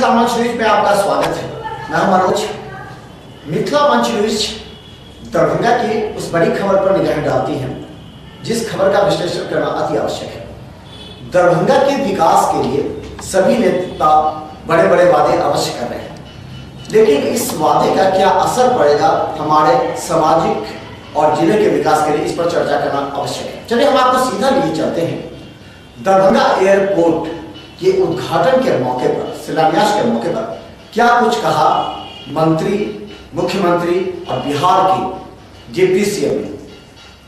मिथिला मंच न्यूज में आपका स्वागत है। मैं मनोज। मिथिला मंच न्यूज दरभंगा की उस बड़ी खबर पर निगाह डालती है जिस खबर का विश्लेषण करना अति आवश्यक है। दरभंगा के विकास के लिए सभी नेता बड़े बड़े वादे अवश्य कर रहे हैं, लेकिन इस वादे का क्या असर पड़ेगा हमारे सामाजिक और जिले के विकास के लिए, इस पर चर्चा करना आवश्यक है। चलिए हम आपको सीधा लिए चलते हैं। दरभंगा एयरपोर्ट के उद्घाटन के मौके पर, शिलान्यास के मौके पर क्या कुछ कहा मंत्री, मुख्यमंत्री और बिहार के डिप्टी सीएम ने।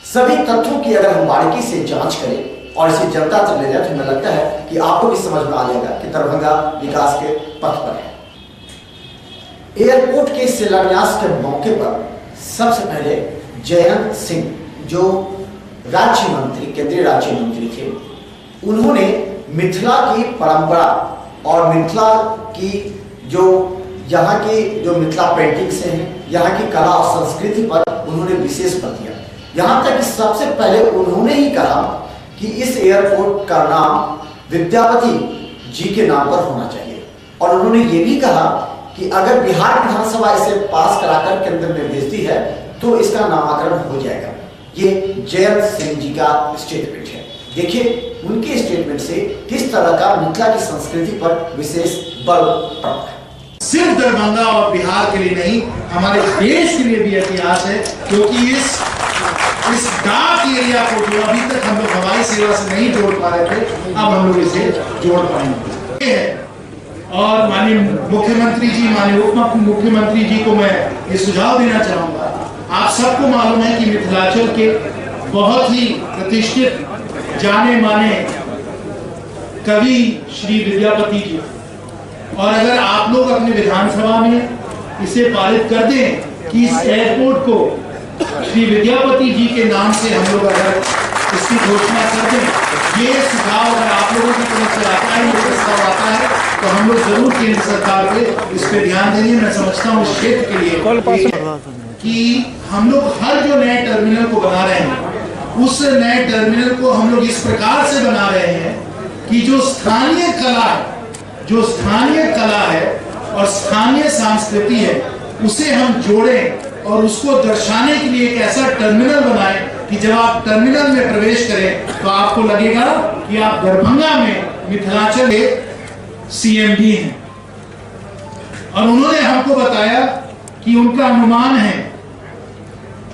सभी तथ्यों की अगर हम बारीकी से जांच करें और इसे जनता तक ले जाए तो हमें लगता है कि आपको भी समझ में आ जाएगा कि दरभंगा विकास के पथ पर है। एयरपोर्ट के शिलान्यास के मौके पर सबसे पहले जयंत सिंह, जो राज्य मंत्री, केंद्रीय राज्य मंत्री थे, उन्होंने मिथिला की परंपरा और मिथिला की जो यहाँ की जो मिथिला पेंटिंग से हैं, यहाँ की कला और संस्कृति पर उन्होंने विशेष बल दिया। यहाँ तक कि सबसे पहले उन्होंने ही कहा कि इस एयरपोर्ट का नाम विद्यापति जी के नाम पर होना चाहिए, और उन्होंने ये भी कहा कि अगर बिहार विधानसभा इसे पास कराकर केंद्र में भेजती है तो इसका नामकरण हो जाएगा। ये जयंत सिंह जी का स्टेटमेंट है। देखिए उनके स्टेटमेंट से किस तरह का मिथिला की संस्कृति पर विशेष बल पड़ता है। सिर्फ दरभंगा और बिहार के लिए नहीं, हमारे देश के लिए भी इतिहास है, क्योंकि इस डाक एरिया को जो अभी तक हम लोग हवाई सेवा से नहीं जोड़ पा रहे थे, अब हम लोग इसे जोड़ पाएंगे। और माननीय मुख्यमंत्री जी, माननीय उप मुख्यमंत्री जी को मैं ये सुझाव देना चाहूंगा। आप सबको मालूम है कि मिथिलांचल के बहुत ही प्रतिष्ठित जाने माने कवि श्री विद्यापति जी, और अगर आप लोग अपने विधानसभा में इसे पारित कर दें कि इस एयरपोर्ट को श्री विद्यापति जी के नाम से हम लोग अगर इसकी घोषणा कर दें, ये सुझाव अगर आप लोगों की तरफ से आता है, ये प्रस्ताव आता है, तो हम लोग जरूर केंद्र सरकार पे इस पे ध्यान देंगे। मैं समझता हूँ इस क्षेत्र के लिए कि हम लोग हर जो नए टर्मिनल को बना रहे हैं, उस नए टर्मिनल को हम लोग इस प्रकार से बना रहे हैं कि जो स्थानीय कला है और स्थानीय संस्कृति है, उसे हम जोड़ें और उसको दर्शाने के लिए एक ऐसा टर्मिनल बनाएं कि जब आप टर्मिनल में प्रवेश करें तो आपको लगेगा कि आप दरभंगा में मिथिलांचल के सीएम भी हैं। और उन्होंने हमको बताया कि उनका अनुमान है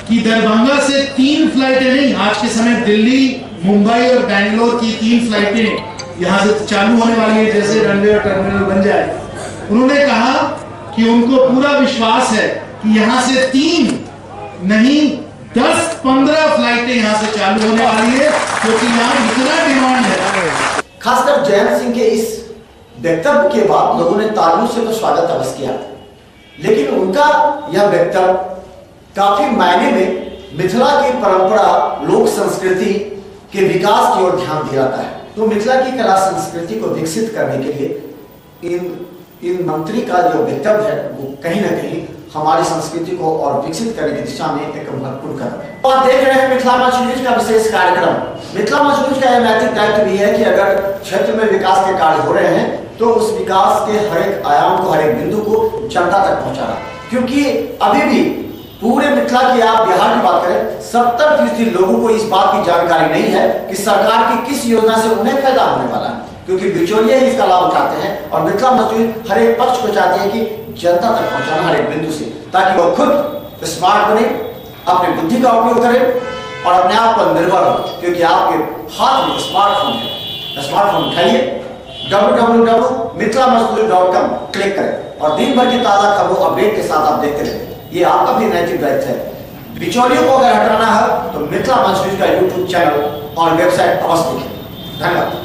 कि दरभंगा से 3 फ्लाइटें नहीं, आज के समय दिल्ली, मुंबई और बेंगलोर की 3 फ्लाइटें यहाँ से चालू होने वाली है, जैसे रनवे और टर्मिनल बन जाए। उन्होंने कहा कि उनको पूरा विश्वास है कि यहाँ से 3 नहीं 10-15 फ्लाइटें यहाँ से चालू होने वाली है, क्योंकि यहाँ इतना डिमांड है। खासकर जयंत सिंह के इस वक्तव्य के बाद लोगों ने तालियों से तो स्वागत अवश्य किया, लेकिन उनका यह वक्तव्य काफी मायने में मिथिला की परंपरा, लोक संस्कृति के विकास की ओर ध्यान दिलाता है। तो मिथिला की कला संस्कृति को विकसित करने के लिए इन मंत्री का जो वक्तव्य है वो कहीं ना कहीं हमारी संस्कृति को और विकसित करने की दिशा में एक महत्वपूर्ण कदम है। तो आप देख रहे हैं मिथिला मंच न्यूज का विशेष कार्यक्रम। मिथिला मंच न्यूज का यह नैतिक दायित्व भी है कि अगर क्षेत्र में विकास के कार्य हो रहे हैं तो उस विकास के हर एक आयाम को, हर एक बिंदु को जनता तक पहुंचाना, क्योंकि अभी भी पूरे मिथिला की, आप बिहार की बात करें, 70% लोगों को इस बात की जानकारी नहीं है कि सरकार की किस योजना से उन्हें फायदा होने वाला है, क्योंकि बिचौलिए ही इसका लाभ उठाते हैं। और मिथिला मंच हर एक पक्ष को चाहते हैं कि जनता तक पहुंचाना हर एक बिंदु से, ताकि वो खुद स्मार्ट बने, अपनी बुद्धि का उपयोग करें और अपने आप पर निर्भर हो, क्योंकि आपके हाथ में स्मार्टफोन है। स्मार्टफोन उठाइए, www.mithilamazdoor.com क्लिक करें और दिन भर की ताजा खबरों अपडेट के साथ आप देखते रहें। ये आपका भी नैतिक दायित्व है। बिचौलियों को अगर हटाना है तो मिथिला मंच न्यूज का यूट्यूब चैनल और वेबसाइट अवश्य देखें। धन्यवाद।